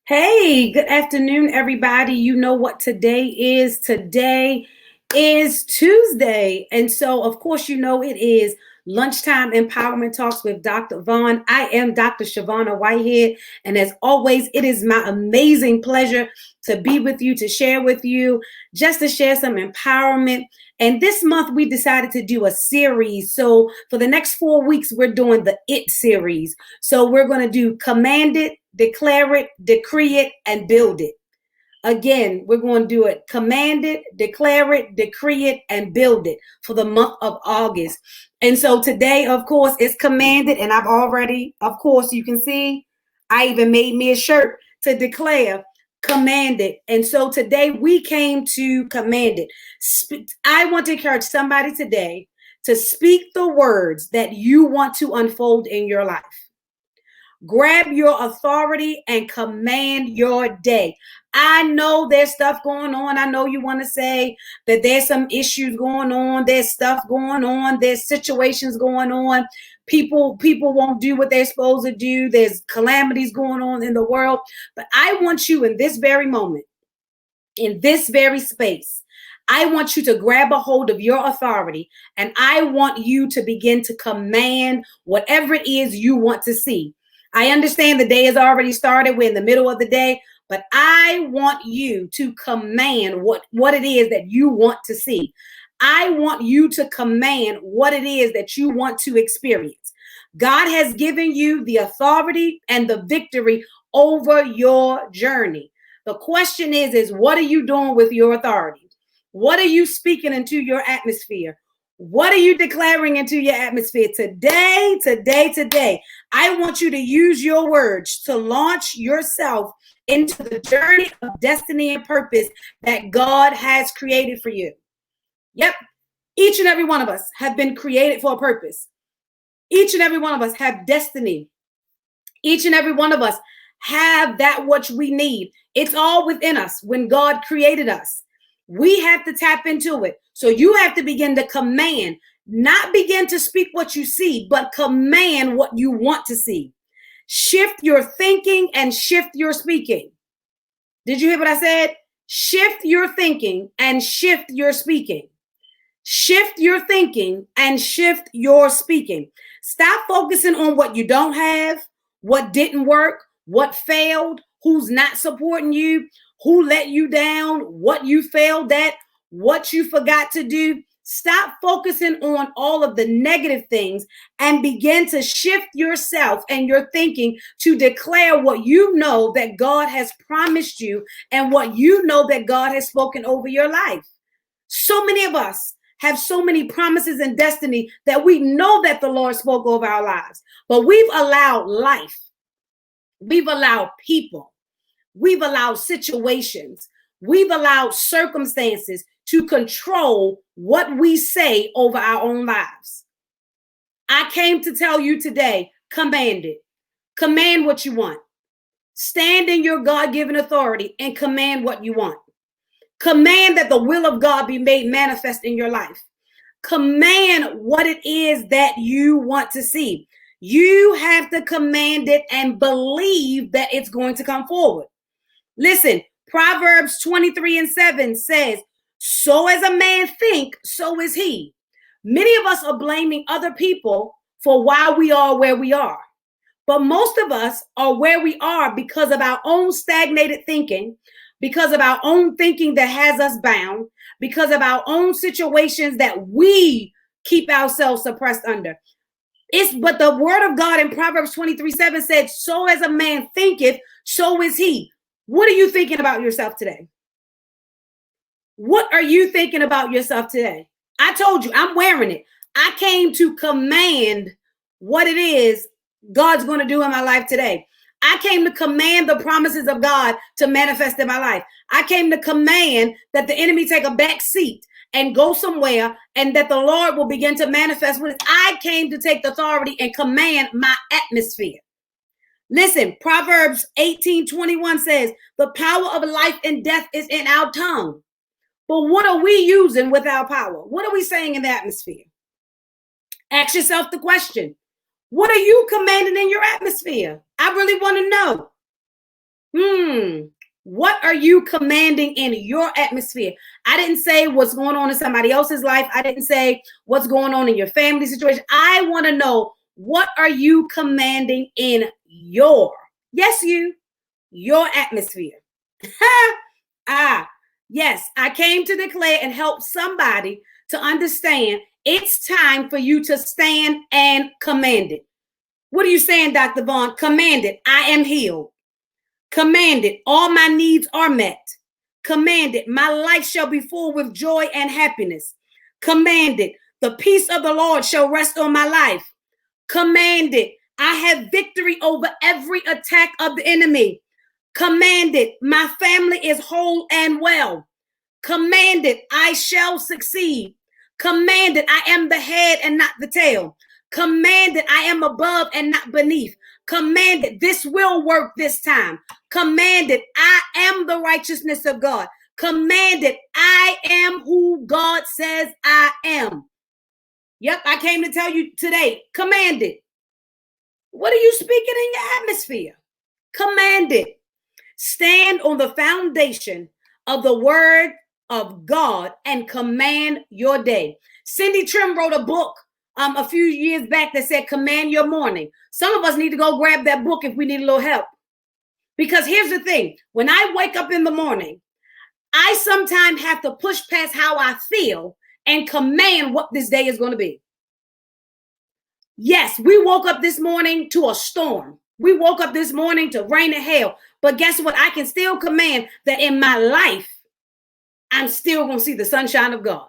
Hey, good afternoon, everybody. You know what today is? Today is Tuesday. And so, of course, you know it is Lunchtime Empowerment Talks with Dr. Vaughn. I am Dr. Shavonna Whitehead. And as always, it is my amazing pleasure to be with you, to share with you, just to share some empowerment. And this month, we decided to do a series. So for the next 4 weeks, we're doing the IT series. So we're going to do Command It, Declare It, Decree It, and Build It. Again, we're going to do it. Command it, declare it, decree it, and build it for the month of August. And so today, of course, it's commanded. And I've already, of course, you can see, I even made me a shirt to declare commanded. And so today we came to command it. I want to encourage somebody today to speak the words that you want to unfold in your life. Grab your authority and command your day. I know there's stuff going on. I know you want to say that there's some issues going on. There's stuff going on. There's situations going on. People won't do what they're supposed to do. There's calamities going on in the world. But I want you in this very moment, in this very space, I want you to grab a hold of your authority, and I want you to begin to command whatever it is you want to see. I understand the day has already started. We're in the middle of the day, but I want you to command what it is that you want to see. I want you to command what it is that you want to experience. God has given you the authority and the victory over your journey. The question is what are you doing with your authority? What are you speaking into your atmosphere? What are you declaring into your atmosphere today? I want you to use your words to launch yourself into the journey of destiny and purpose that God has created for you. Yep. Each and every one of us have been created for a purpose. Each and every one of us have destiny. Each and every one of us have that which we need. It's all within us when God created us. We have to tap into it. So you have to begin to command, not begin to speak what you see, but command what you want to see. Shift your thinking and shift your speaking. Did you hear what I said? Shift your thinking and shift your speaking. Shift your thinking and shift your speaking. Stop focusing on what you don't have, what didn't work, what failed, who's not supporting you, who let you down, what you failed at, what you forgot to do. Stop focusing on all of the negative things and begin to shift yourself and your thinking to declare what you know that God has promised you and what you know that God has spoken over your life. So many of us have so many promises and destiny that we know that the Lord spoke over our lives, but we've allowed life, we've allowed people, we've allowed situations, we've allowed circumstances to control what we say over our own lives. I came to tell you today, command it. Command what you want. Stand in your God-given authority and command what you want. Command that the will of God be made manifest in your life. Command what it is that you want to see. You have to command it and believe that it's going to come forward. Listen, Proverbs 23:7 says, so as a man think, so is he. Many of us are blaming other people for why we are where we are. But most of us are where we are because of our own stagnated thinking, because of our own thinking that has us bound, because of our own situations that we keep ourselves suppressed under. But the word of God in Proverbs 23:7 said, so as a man thinketh, so is he. What are you thinking about yourself today? What are you thinking about yourself today? I told you, I'm wearing it. I came to command what it is God's going to do in my life today. I came to command the promises of God to manifest in my life. I came to command that the enemy take a back seat and go somewhere, and that the Lord will begin to manifest with it. I came to take the authority and command my atmosphere. Listen, Proverbs 18:21 says, the power of life and death is in our tongue. But what are we using with our power? What are we saying in the atmosphere? Ask yourself the question. What are you commanding in your atmosphere? I really want to know. What are you commanding in your atmosphere? I didn't say what's going on in somebody else's life. I didn't say what's going on in your family situation. I want to know, what are you commanding in your atmosphere? Yes, I came to declare and help somebody to understand it's time for you to stand and command it. What are you saying, Dr. Vaughn? Command it. I am healed. Command it. All my needs are met. Command it. My life shall be full with joy and happiness. Command it. The peace of the Lord shall rest on my life. Command it. I have victory over every attack of the enemy. Command it. My family is whole and well. Command it. I shall succeed. Command it. I am the head and not the tail. Command it. I am above and not beneath. Command it. This will work this time. Command it. I am the righteousness of God. Command it. I am who God says I am. Yep, I came to tell you today. Command it. What are you speaking in your atmosphere? Command it. Stand on the foundation of the word of God and command your day. Cindy Trim wrote a book a few years back that said, command your morning. Some of us need to go grab that book if we need a little help. Because here's the thing. When I wake up in the morning, I sometimes have to push past how I feel and command what this day is going to be. Yes, we woke up this morning to a storm. We woke up this morning to rain and hail. But guess what? I can still command that in my life, I'm still going to see the sunshine of God.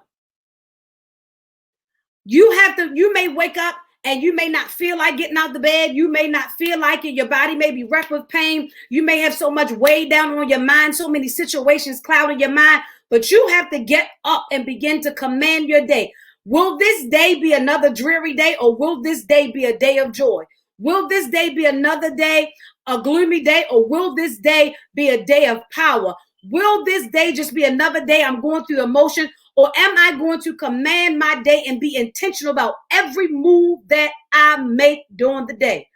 You may wake up and you may not feel like getting out the bed. You may not feel like it. Your body may be wrecked with pain. You may have so much weighed down on your mind, so many situations clouding your mind, but you have to get up and begin to command your day. Will this day be another dreary day, or will this day be a day of joy? Will this day be another day, a gloomy day, or will this day be a day of power? Will this day just be another day I'm going through emotion? Or am I going to command my day and be intentional about every move that I make during the day?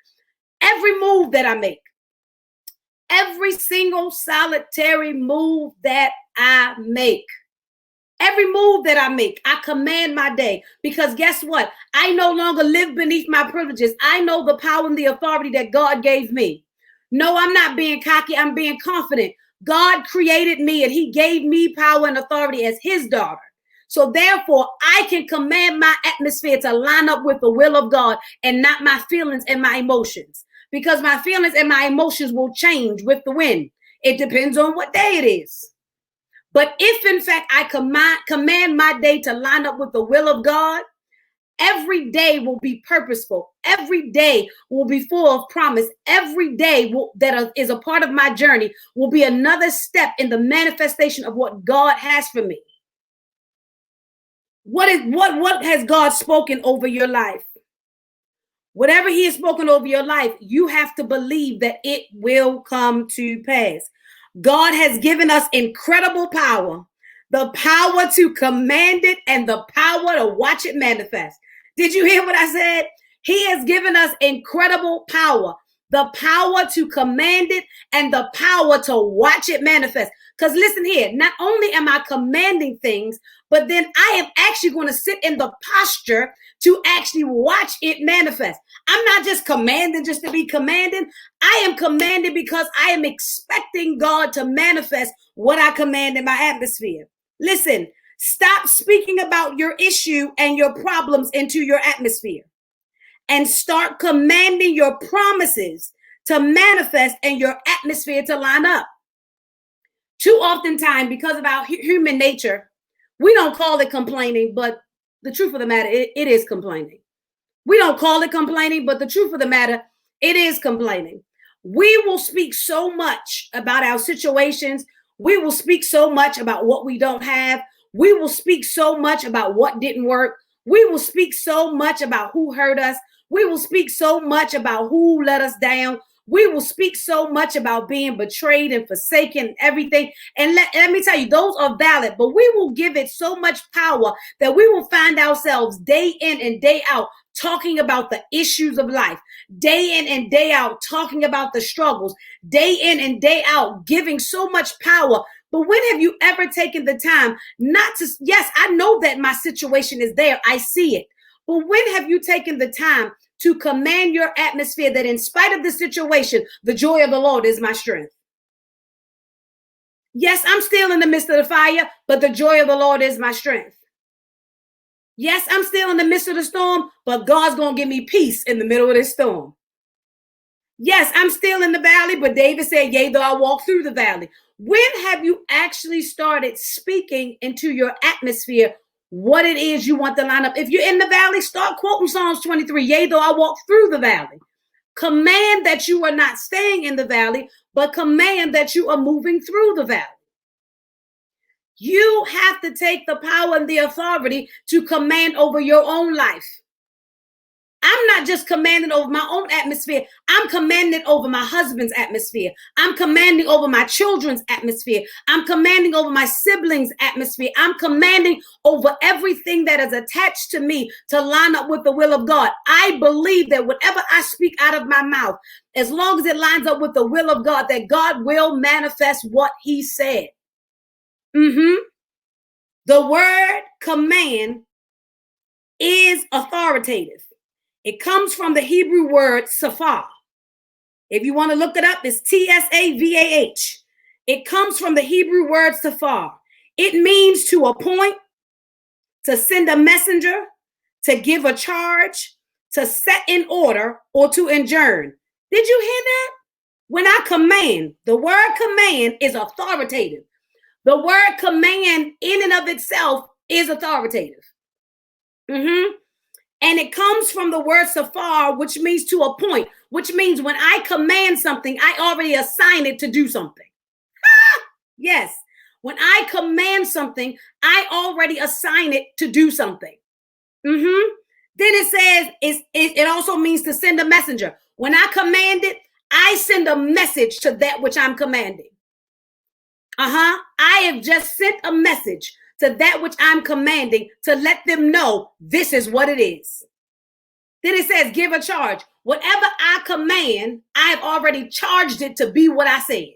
Every move that I make. Every single solitary move that I make. Every move that I make, I command my day. Because guess what? I no longer live beneath my privileges. I know the power and the authority that God gave me. No, I'm not being cocky. I'm being confident. God created me and he gave me power and authority as his daughter. So therefore, I can command my atmosphere to line up with the will of God and not my feelings and my emotions. Because my feelings and my emotions will change with the wind. It depends on what day it is. But if in fact I command my day to line up with the will of God, every day will be purposeful. Every day will be full of promise. Every day that is a part of my journey will be another step in the manifestation of what God has for me. What has God spoken over your life? Whatever he has spoken over your life, you have to believe that it will come to pass. God has given us incredible power, the power to command it and the power to watch it manifest. Did you hear what I said? He has given us incredible power, the power to command it and the power to watch it manifest. Because listen here, not only am I commanding things, but then I am actually going to sit in the posture to actually watch it manifest. I'm not just commanding just to be commanding. I am commanding because I am expecting God to manifest what I command in my atmosphere. Listen, stop speaking about your issue and your problems into your atmosphere and start commanding your promises to manifest and your atmosphere to line up. Too often time, because of our human nature, we don't call it complaining, but the truth of the matter, it is complaining. We don't call it complaining, but the truth of the matter, it is complaining. We will speak so much about our situations. We will speak so much about what we don't have. We will speak so much about what didn't work. We will speak so much about who hurt us. We will speak so much about who let us down. We will speak so much about being betrayed and forsaken and everything. And let me tell you, those are valid, but we will give it so much power that we will find ourselves day in and day out talking about the issues of life, day in and day out, talking about the struggles, day in and day out, giving so much power. But when have you ever taken the time not to, yes, I know that my situation is there, I see it. But when have you taken the time to command your atmosphere that in spite of the situation, the joy of the Lord is my strength? Yes, I'm still in the midst of the fire, but the joy of the Lord is my strength. Yes, I'm still in the midst of the storm, but God's going to give me peace in the middle of this storm. Yes, I'm still in the valley, but David said, yea, though I walk through the valley. When have you actually started speaking into your atmosphere what it is you want to line up? If you're in the valley, start quoting Psalms 23, yea, though I walk through the valley. Command that you are not staying in the valley, but command that you are moving through the valley. You have to take the power and the authority to command over your own life. I'm not just commanding over my own atmosphere. I'm commanding over my husband's atmosphere. I'm commanding over my children's atmosphere. I'm commanding over my siblings' atmosphere. I'm commanding over everything that is attached to me to line up with the will of God. I believe that whatever I speak out of my mouth, as long as it lines up with the will of God, that God will manifest what he said. The word command is authoritative. It comes from the Hebrew word safah. If you want to look it up, it's T-S-A-V-A-H. It comes from the Hebrew word safah. It means to appoint, to send a messenger, to give a charge, to set in order, or to adjourn. Did you hear that? When I command, the word command is authoritative. The word command in and of itself is authoritative. And it comes from the word safar, which means to appoint, which means when I command something, I already assign it to do something. Yes. When I command something, I already assign it to do something. Then it says it also means to send a messenger. When I command it, I send a message to that which I'm commanding. I have just sent a message to that which I'm commanding to let them know this is what it is. Then it says, give a charge. Whatever I command, I've already charged it to be what I said.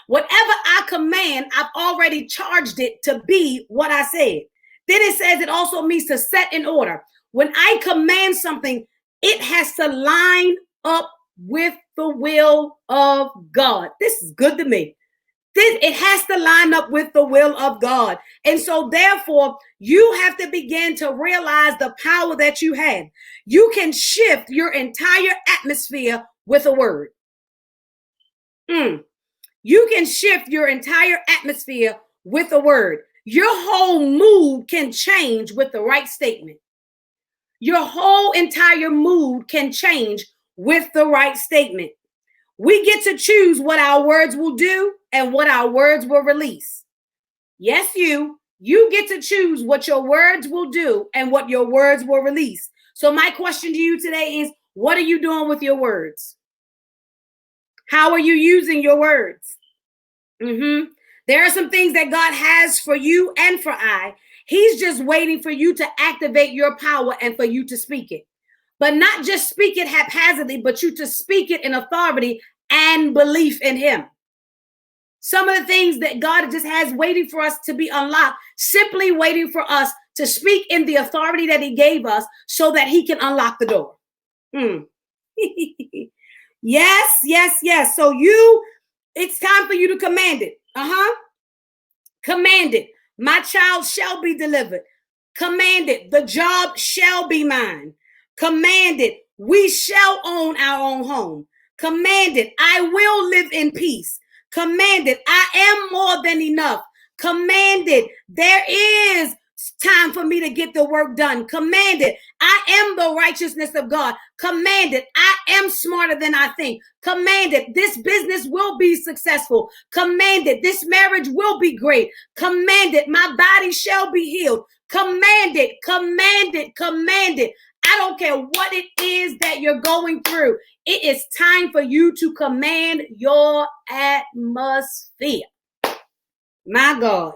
Whatever I command, I've already charged it to be what I said. Then it says it also means to set in order. When I command something, it has to line up with the will of God. This is good to me. It has to line up with the will of God. And so therefore, you have to begin to realize the power that you have. You can shift your entire atmosphere with a word. You can shift your entire atmosphere with a word. Your whole mood can change with the right statement. Your whole entire mood can change with the right statement. We get to choose what our words will do and what our words will release. Yes, you get to choose what your words will do and what your words will release. So my question to you today is, what are you doing with your words? How are you using your words? There are some things that God has for you and for I. He's just waiting for you to activate your power and for you to speak it. But not just speak it haphazardly, but you to speak it in authority and belief in him. Some of the things that God just has waiting for us to be unlocked, simply waiting for us to speak in the authority that he gave us so that he can unlock the door. Yes. So it's time for you to command it. Command it. My child shall be delivered. Command it. The job shall be mine. Command it. We shall own our own home. Command it. I will live in peace. Command it. I am more than enough. Command it. There is time for me to get the work done. Command it. I am the righteousness of God. Command it. I am smarter than I think. Command it. This business will be successful. Command it. This marriage will be great. Command it. My body shall be healed. Command it. Command it. Command it. I don't care what it is that you're going through. It is time for you to command your atmosphere. My God.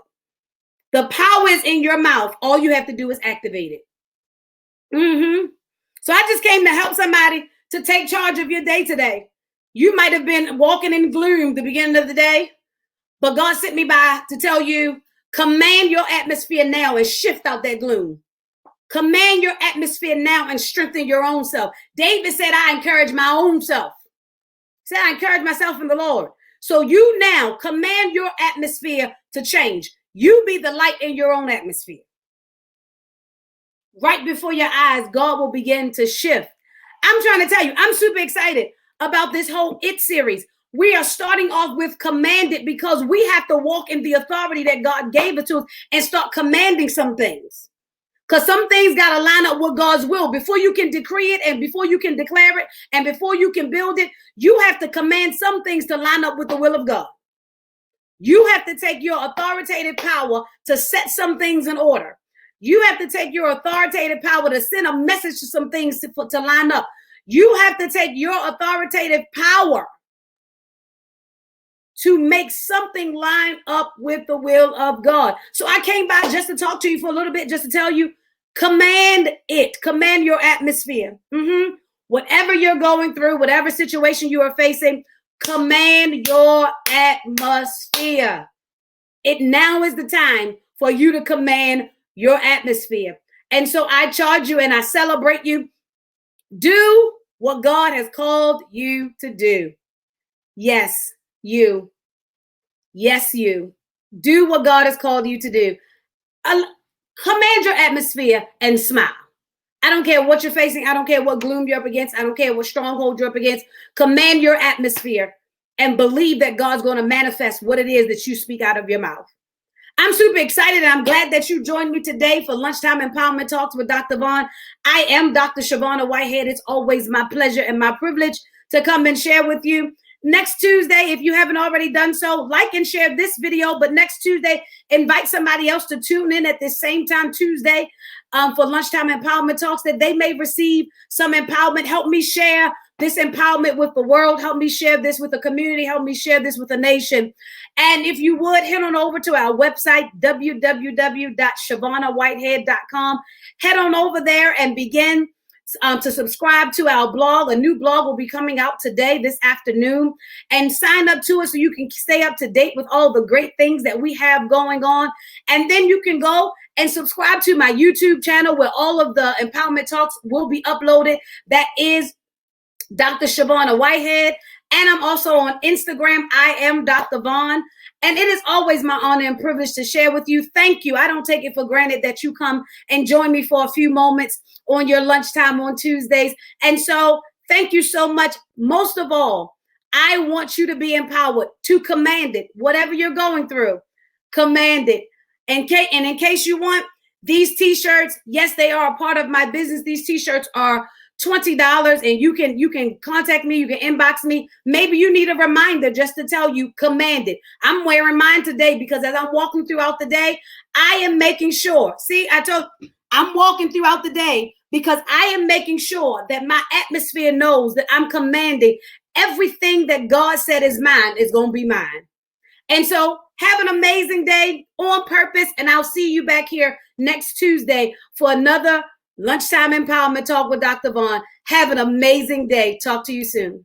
The power is in your mouth. All you have to do is activate it. So I just came to help somebody to take charge of your day today. You might have been walking in gloom the beginning of the day, but God sent me by to tell you, command your atmosphere now and shift out that gloom. Command your atmosphere now and strengthen your own self. David said, I encourage my own self. He said, I encourage myself in the Lord. So you now command your atmosphere to change. You be the light in your own atmosphere. Right before your eyes, God will begin to shift. I'm trying to tell you, I'm super excited about this whole IT series. We are starting off with commanded because we have to walk in the authority that God gave it to us and start commanding some things. Because some things got to line up with God's will. Before you can decree it and before you can declare it and before you can build it, you have to command some things to line up with the will of God. You have to take your authoritative power to set some things in order. You have to take your authoritative power to send a message to some things to line up. You have to take your authoritative power to make something line up with the will of God. So I came by just to talk to you for a little bit, just to tell you, command it. Command your atmosphere. Whatever you're going through, whatever situation you are facing, command your atmosphere. It now is the time for you to command your atmosphere. And so I charge you and I celebrate you. Do what God has called you to do. Yes, you. Yes, you. Do what God has called you to do. Command your atmosphere and smile. I don't care what you're facing. I don't care what gloom you're up against. I don't care what stronghold you're up against. Command your atmosphere and believe that God's going to manifest what it is that you speak out of your mouth. I'm super excited and I'm glad that you joined me today for Lunchtime Empowerment Talks with Dr. Vaughn. I am Dr. Shavonna Whitehead. It's always my pleasure and my privilege to come and share with you. Next Tuesday, if you haven't already done so, like and share this video. But next Tuesday, invite somebody else to tune in at this same time Tuesday for Lunchtime Empowerment Talks, that they may receive some empowerment. Help me share this empowerment with the world. Help me share this with the community. Help me share this with the nation. And if you would, head on over to our website, www.shavonnawhitehead.com. Head on over there and begin to subscribe to our blog. A new blog will be coming out today, this afternoon, and sign up to it so you can stay up to date with all the great things that we have going on. And then you can go and subscribe to my YouTube channel where all of the empowerment talks will be uploaded. That is Dr. Shavonna Whitehead. And I'm also on Instagram. I am Dr. Vaughn. And it is always my honor and privilege to share with you. Thank you. I don't take it for granted that you come and join me for a few moments on your lunchtime on Tuesdays. And so thank you so much. Most of all, I want you to be empowered to command it. Whatever you're going through, command it. And in case you want these t-shirts, yes, they are a part of my business. These t-shirts are $20 and you can contact me, you can inbox me. Maybe you need a reminder just to tell you, command it. I'm wearing mine today because as I'm walking throughout the day, I am making sure. See, I'm walking throughout the day because I am making sure that my atmosphere knows that I'm commanding everything that God said is mine is going to be mine. And so have an amazing day on purpose. And I'll see you back here next Tuesday for another Lunchtime Empowerment Talk with Dr. Vaughn. Have an amazing day. Talk to you soon.